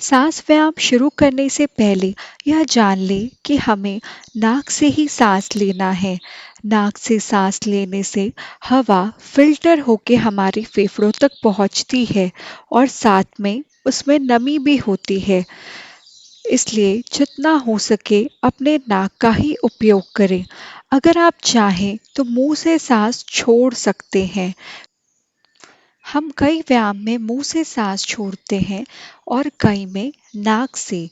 सांस व्यायाम शुरू करने से पहले यह जान लें कि हमें नाक से ही सांस लेना है। नाक से सांस लेने से हवा फिल्टर होके हमारे फेफड़ों तक पहुंचती है और साथ में उसमें नमी भी होती है। इसलिए जितना हो सके अपने नाक का ही उपयोग करें। अगर आप चाहें तो मुंह से सांस छोड़ सकते हैं। हम कई व्यायाम में मुंह से सांस छोड़ते हैं और कई में नाक से।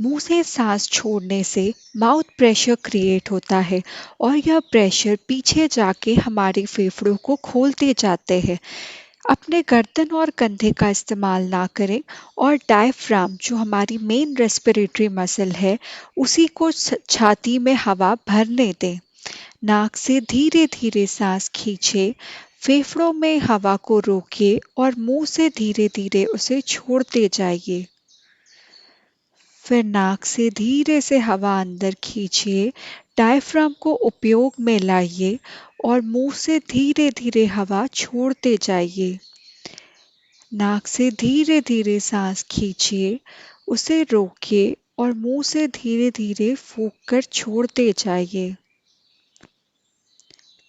मुंह से सांस छोड़ने से माउथ प्रेशर क्रिएट होता है और यह प्रेशर पीछे जाके हमारे फेफड़ों को खोलते जाते हैं। अपने गर्दन और कंधे का इस्तेमाल ना करें और डायफ्राम जो हमारी मेन रेस्पिरेटरी मसल है उसी को छाती में हवा भरने दें। नाक से धीरे धीरे सांस खींचे, फेफड़ों में हवा को रोकिए और मुंह से धीरे धीरे उसे छोड़ते जाइए। फिर नाक से धीरे से हवा अंदर खींचिए, डायफ्राम को उपयोग में लाइए और मुंह से धीरे धीरे हवा छोड़ते जाइए। नाक से धीरे धीरे सांस खींचिए, उसे रोकिए और मुंह से धीरे धीरे फूंक कर छोड़ते जाइए।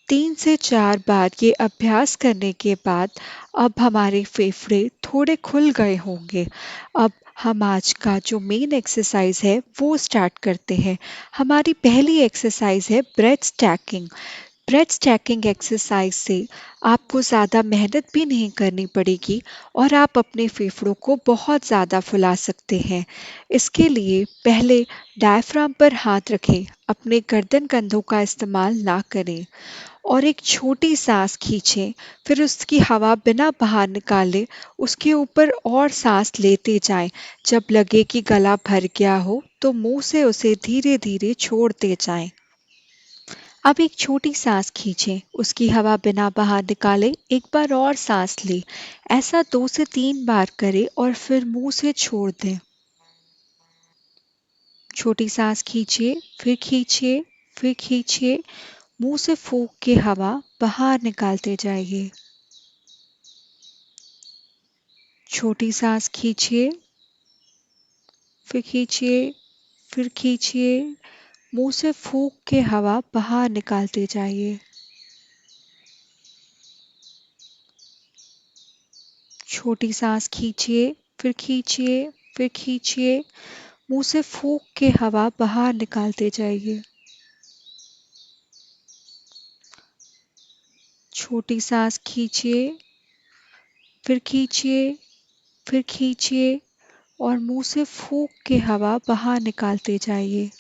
3 से 4 बार ये अभ्यास करने के बाद अब हमारे फेफड़े थोड़े खुल गए होंगे। अब हम आज का जो मेन एक्सरसाइज है वो स्टार्ट करते हैं। हमारी पहली एक्सरसाइज है breath stacking. Breath stacking exercise से आपको ज़्यादा मेहनत भी नहीं करनी पड़ेगी और आप अपने फेफड़ों को बहुत ज़्यादा फुला सकते हैं। इसके लिए पहले डायफ्राम पर हाथ रखें, अपने गर्दन कंधों का इस्तेमाल ना करें और एक छोटी सांस खींचें। फिर उसकी हवा बिना बाहर निकाले उसके ऊपर और सांस लेते जाएं। जब लगे कि गला भर गया हो तो मुंह से उसे धीरे धीरे छोड़ते जाएं। अब एक छोटी सांस खींचें, उसकी हवा बिना बाहर निकाले एक बार और सांस लें। ऐसा 2 से 3 बार करें और फिर मुंह से छोड़ दें। छोटी सांस खींचिए, फिर खींचिए, फिर खींचिए। मुंह से फूंक के हवा बाहर निकालते जाइए। छोटी सांस खींचिए, फिर खींचिए, फिर खींचिए। मुंह से फूंक के हवा बाहर निकालते जाइए। छोटी सांस खींचिए, फिर खींचिए, फिर खींचिए। मुंह से फूंक के हवा बाहर निकालते जाइए। छोटी सांस खींचिए, फिर खींचिए, फिर खींचिए और मुंह से फूंक के हवा बाहर निकालते जाइए।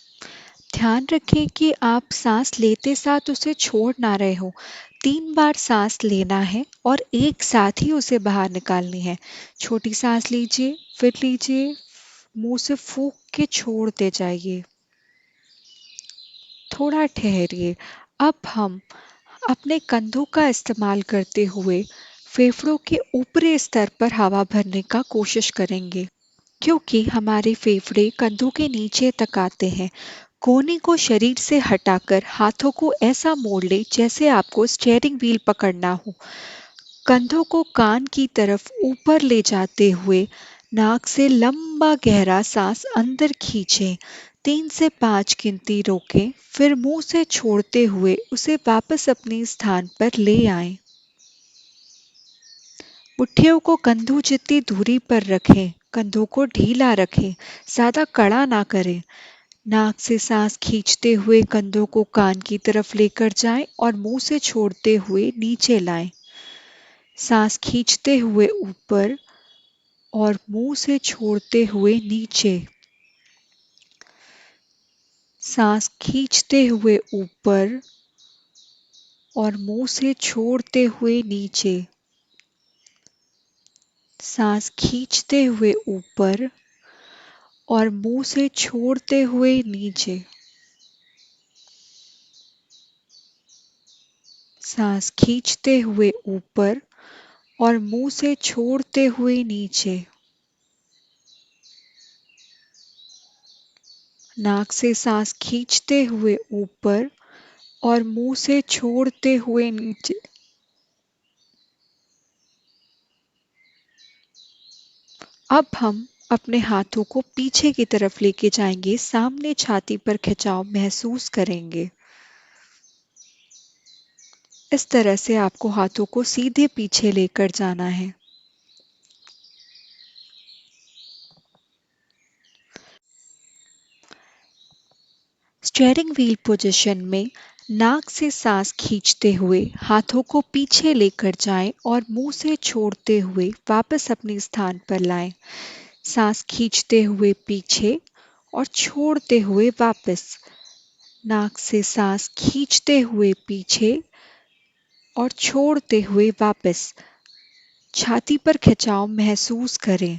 ध्यान रखें कि आप सांस लेते साथ उसे छोड़ ना रहे हो। 3 बार सांस लेना है और एक साथ ही उसे बाहर निकालनी है। छोटी सांस लीजिए, फिर लीजिए, मुंह से फूंक के छोड़ते जाइए। थोड़ा ठहरिए। अब हम अपने कंधों का इस्तेमाल करते हुए फेफड़ों के ऊपरी स्तर पर हवा भरने का कोशिश करेंगे। क्योंकि हमारे फेफड़े कंधों के नीचे तक आते हैं। कोहनी को शरीर से हटाकर हाथों को ऐसा मोड़ ले जैसे आपको स्टीयरिंग व्हील पकड़ना हो। कंधों को कान की तरफ ऊपर ले जाते हुए नाक से लंबा गहरा सांस अंदर खींचें। 3 से 5 गिनती रोकें, फिर मुंह से छोड़ते हुए उसे वापस अपने स्थान पर ले आएं। मुट्ठियों को कंधों जितनी दूरी पर रखें, कंधों को ढीला रखें, ज्यादा कड़ा ना करें। नाक से सांस खींचते हुए कंधों को कान की तरफ लेकर जाएं और मुंह से छोड़ते हुए नीचे लाएं। सांस खींचते हुए ऊपर और मुंह से छोड़ते हुए नीचे। सांस खींचते हुए ऊपर और मुंह से छोड़ते हुए नीचे। सांस खींचते हुए ऊपर और मुंह से छोड़ते हुए नीचे। सांस खींचते हुए ऊपर और मुंह से छोड़ते हुए नीचे। नाक से सांस खींचते हुए ऊपर और मुंह से छोड़ते हुए नीचे। अब हम अपने हाथों को पीछे की तरफ लेके जाएंगे, सामने छाती पर खिंचाव महसूस करेंगे। इस तरह से आपको हाथों को सीधे पीछे लेकर जाना है। स्टीयरिंग व्हील पोजीशन में नाक से सांस खींचते हुए हाथों को पीछे लेकर जाएं और मुंह से छोड़ते हुए वापस अपने स्थान पर लाएं। सांस खींचते हुए पीछे और छोड़ते हुए वापस। नाक से सांस खींचते हुए पीछे और छोड़ते हुए वापस। छाती पर खिंचाव महसूस करें।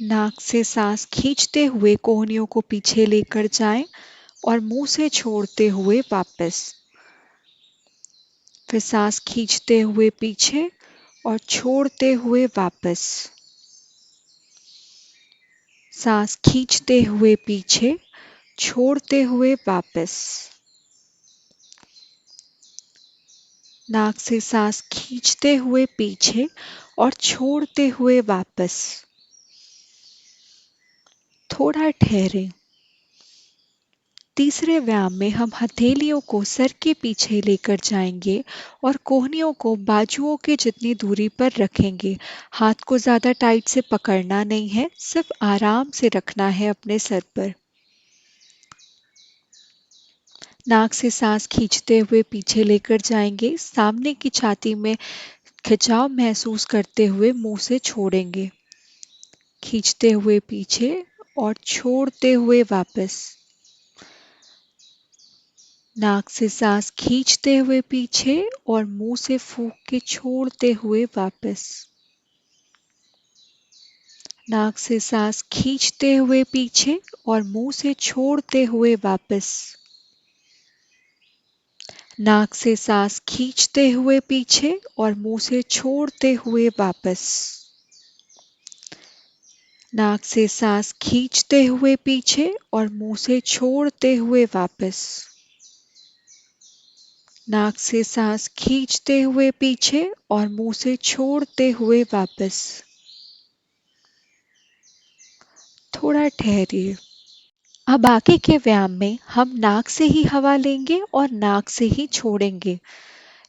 नाक से सांस खींचते हुए कोहनियों को पीछे लेकर जाएं और मुंह से छोड़ते हुए वापस। फिर सांस खींचते हुए पीछे और छोड़ते हुए वापस। सांस खींचते हुए पीछे, छोड़ते हुए वापस। नाक से सांस खींचते हुए पीछे और छोड़ते हुए वापस। थोड़ा ठहरें। तीसरे व्यायाम में हम हथेलियों को सर के पीछे लेकर जाएंगे और कोहनियों को बाजुओं के जितनी दूरी पर रखेंगे। हाथ को ज़्यादा टाइट से पकड़ना नहीं है, सिर्फ आराम से रखना है अपने सर पर। नाक से सांस खींचते हुए पीछे लेकर जाएंगे, सामने की छाती में खिंचाव महसूस करते हुए मुंह से छोड़ेंगे। खींचते हुए पीछे और छोड़ते हुए वापस। नाक से सांस खींचते हुए पीछे और मुंह से फूंक के छोड़ते हुए वापस। नाक से सांस खींचते हुए पीछे और मुंह से छोड़ते हुए वापस। नाक से सांस खींचते हुए पीछे और मुंह से छोड़ते हुए वापस। नाक से सांस खींचते हुए पीछे और मुंह से छोड़ते हुए वापस। नाक से सांस खींचते हुए पीछे और मुंह से छोड़ते हुए वापस। थोड़ा ठहरिए। अब आगे के व्यायाम में हम नाक से ही हवा लेंगे और नाक से ही छोड़ेंगे।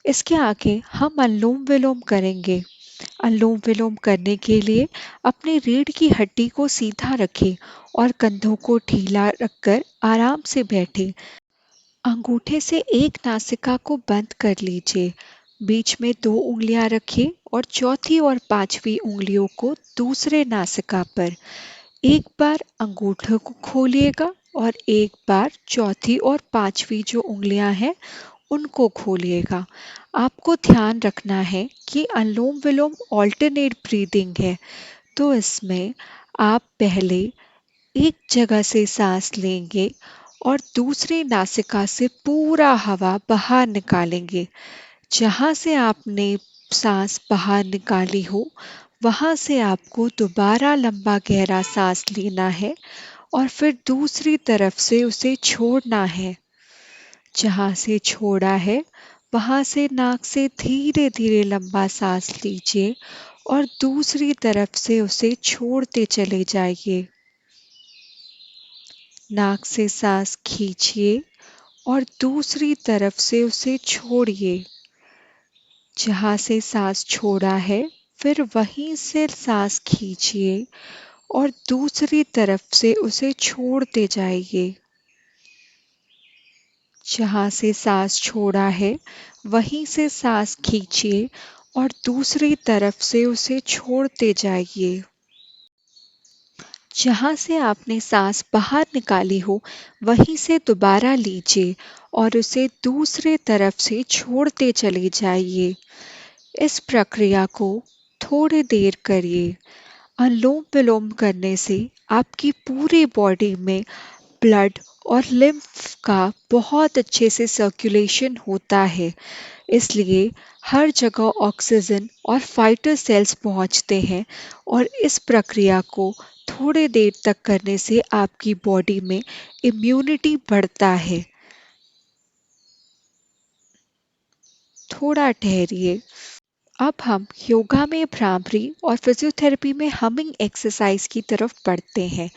इसके आगे हम अनुलोम विलोम करेंगे। अनुलोम विलोम करने के लिए अपनी रीढ़ की हड्डी को सीधा रखें और कंधों को ढीला रखकर आराम से बैठें। अंगूठे से एक नासिका को बंद कर लीजिए। बीच में 2 उंगलियां रखें और चौथी और पांचवी उंगलियों को दूसरे नासिका पर। एक बार अंगूठे को खोलिएगा और एक बार चौथी और पांचवी जो उंगलियां हैं उनको खोलिएगा। आपको ध्यान रखना है कि अनुलोम विलोम ऑल्टरनेट ब्रीदिंग है, तो इसमें आप पहले एक जगह से सांस लेंगे और दूसरी नासिका से पूरा हवा बाहर निकालेंगे। जहां से आपने सांस बाहर निकाली हो, वहां से आपको दोबारा लंबा गहरा सांस लेना है और फिर दूसरी तरफ से उसे छोड़ना है। जहां से छोड़ा है, वहां से नाक से धीरे धीरे लंबा सांस लीजिए और दूसरी तरफ से उसे छोड़ते चले जाइए। नाक से सांस खींचिए और दूसरी तरफ से उसे छोड़िए। जहां से सांस छोड़ा है, फिर वहीं से सांस खींचिए और दूसरी तरफ से उसे छोड़ते जाइए। जहां से सांस छोड़ा है, वहीं से सांस खींचिए और दूसरी तरफ से उसे छोड़ते जाइए। जहां से आपने सांस बाहर निकाली हो, वहीं से दोबारा लीजिए और उसे दूसरे तरफ से छोड़ते चले जाइए। इस प्रक्रिया को थोड़ी देर करिए। अनुलोम विलोम करने से आपकी पूरी बॉडी में ब्लड और लिम्फ का बहुत अच्छे से सर्कुलेशन होता है, इसलिए हर जगह ऑक्सीजन और फाइटर सेल्स पहुंचते हैं और इस प्रक्रिया को थोड़ी देर तक करने से आपकी बॉडी में इम्यूनिटी बढ़ता है। थोड़ा ठहरिए। अब हम योगा में भ्रामरी और फिजियोथेरेपी में हमिंग एक्सरसाइज की तरफ बढ़ते हैं,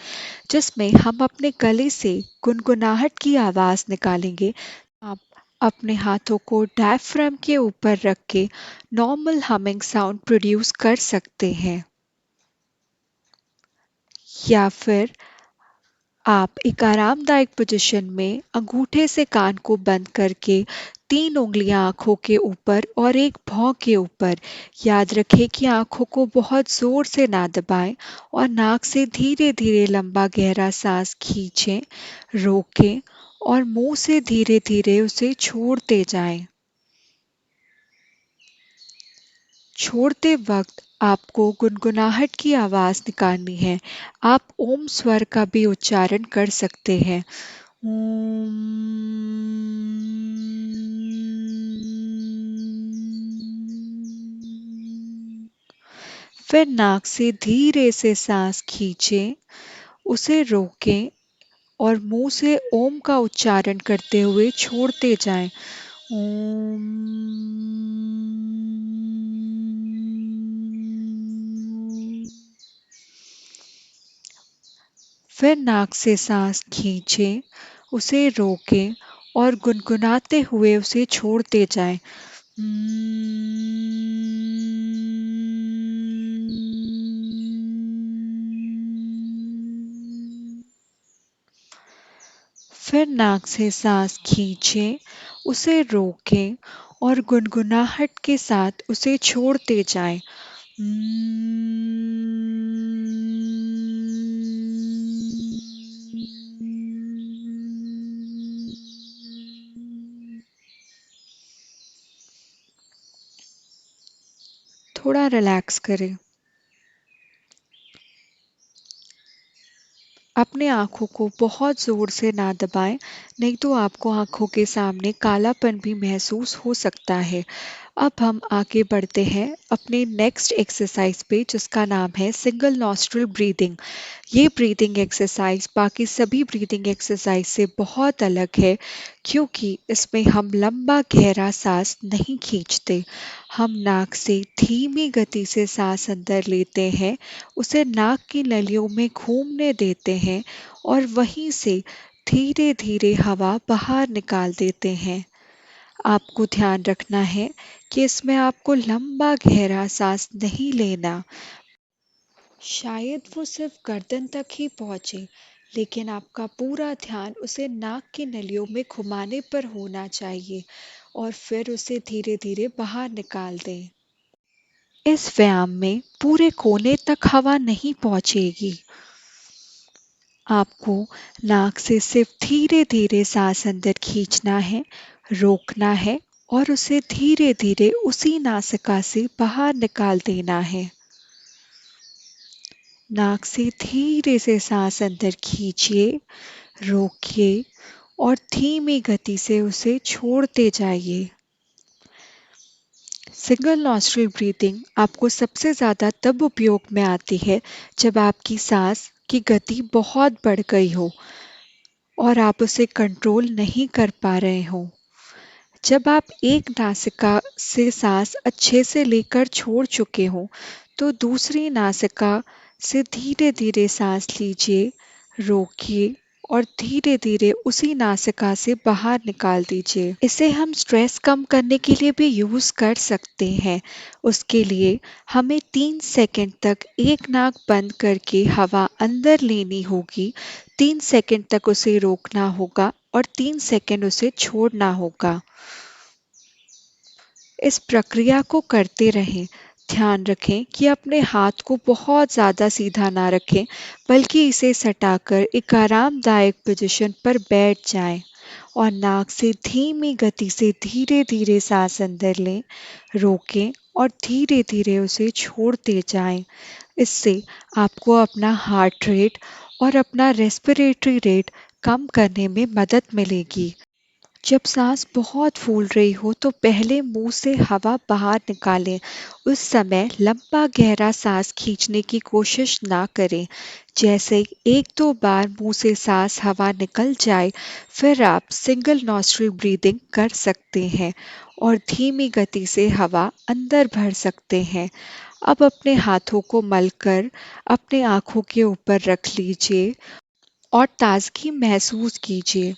जिसमें हम अपने गले से गुनगुनाहट की आवाज निकालेंगे। आप अपने हाथों को डायफ्राम के ऊपर रख के नॉर्मल हमिंग साउंड प्रोड्यूस कर सकते हैं, या फिर आप एक आरामदायक पोजीशन में अंगूठे से कान को बंद करके 3 उंगलियां आंखों के ऊपर और एक भौं के ऊपर, याद रखें कि आंखों को बहुत जोर से ना दबाएं, और नाक से धीरे धीरे लंबा गहरा सांस खींचें, रोकें और मुंह से धीरे धीरे उसे छोड़ते जाएं। छोड़ते वक्त आपको गुनगुनाहट की आवाज निकालनी है। आप ओम स्वर का भी उच्चारण कर सकते हैं। फिर नाक से धीरे से सांस खींचें, उसे रोकें और मुंह से ओम का उच्चारण करते हुए छोड़ते जाएं। ओम। फिर नाक से सांस खींचें, उसे रोकें और गुनगुनाते हुए उसे छोड़ते जाएं। फिर नाक से सांस खींचें, उसे रोकें और गुनगुनाहट के साथ उसे छोड़ते जाएं। थोड़ा रिलैक्स करें। अपने आँखों को बहुत ज़ोर से ना दबाएं, नहीं तो आपको आँखों के सामने कालापन भी महसूस हो सकता है। अब हम आगे बढ़ते हैं अपने नेक्स्ट एक्सरसाइज पे, जिसका नाम है सिंगल नॉस्ट्रल ब्रीदिंग। ये ब्रीदिंग एक्सरसाइज बाकी सभी ब्रीदिंग एक्सरसाइज से बहुत अलग है, क्योंकि इसमें हम लंबा गहरा सांस नहीं खींचते। हम नाक से धीमी गति से सांस अंदर लेते हैं, उसे नाक की नलियों में घूमने देते हैं और वहीं से धीरे धीरे हवा बाहर निकाल देते हैं। आपको ध्यान रखना है कि इसमें आपको लंबा गहरा सांस नहीं लेना। शायद वो सिर्फ गर्दन तक ही पहुंचे, लेकिन आपका पूरा ध्यान उसे नाक की नलियों में घुमाने पर होना चाहिए और फिर उसे धीरे धीरे बाहर निकाल दें। इस व्यायाम में पूरे कोने तक हवा नहीं पहुंचेगी। आपको नाक से सिर्फ धीरे धीरे सांस अंदर खींचना है, रोकना है और उसे धीरे धीरे उसी नासिका से बाहर निकाल देना है। नाक से धीरे से सांस अंदर खींचिए, रोकिए और धीमी गति से उसे छोड़ते जाइए। सिंगल नॉस्ट्रिल ब्रीथिंग आपको सबसे ज़्यादा तब उपयोग में आती है जब आपकी सांस की गति बहुत बढ़ गई हो और आप उसे कंट्रोल नहीं कर पा रहे हो। जब आप एक नासिका से सांस अच्छे से लेकर छोड़ चुके हो, तो दूसरी नासिका से धीरे धीरे सांस लीजिए, रोकिए और धीरे धीरे उसी नासिका से बाहर निकाल दीजिए। इसे हम स्ट्रेस कम करने के लिए भी यूज कर सकते हैं। उसके लिए हमें 3 सेकंड तक एक नाक बंद करके हवा अंदर लेनी होगी, 3 सेकंड तक उसे रोकना होगा और 3 सेकंड उसे छोड़ना होगा। इस प्रक्रिया को करते रहें। ध्यान रखें कि अपने हाथ को बहुत ज़्यादा सीधा ना रखें, बल्कि इसे सटाकर एक आरामदायक पोजीशन पर बैठ जाएं और नाक से धीमी गति से धीरे धीरे सांस अंदर लें, रोकें और धीरे धीरे उसे छोड़ते जाएं। इससे आपको अपना हार्ट रेट और अपना रेस्पिरेटरी रेट कम करने में मदद मिलेगी। जब सांस बहुत फूल रही हो तो पहले मुंह से हवा बाहर निकालें। उस समय लंबा गहरा सांस खींचने की कोशिश ना करें। जैसे 1-2 बार मुंह से सांस हवा निकल जाए, फिर आप सिंगल नॉस्ट्रिल ब्रीदिंग कर सकते हैं और धीमी गति से हवा अंदर भर सकते हैं। अब अपने हाथों को मलकर अपने आँखों के ऊपर रख लीजिए और ताजगी महसूस कीजिए।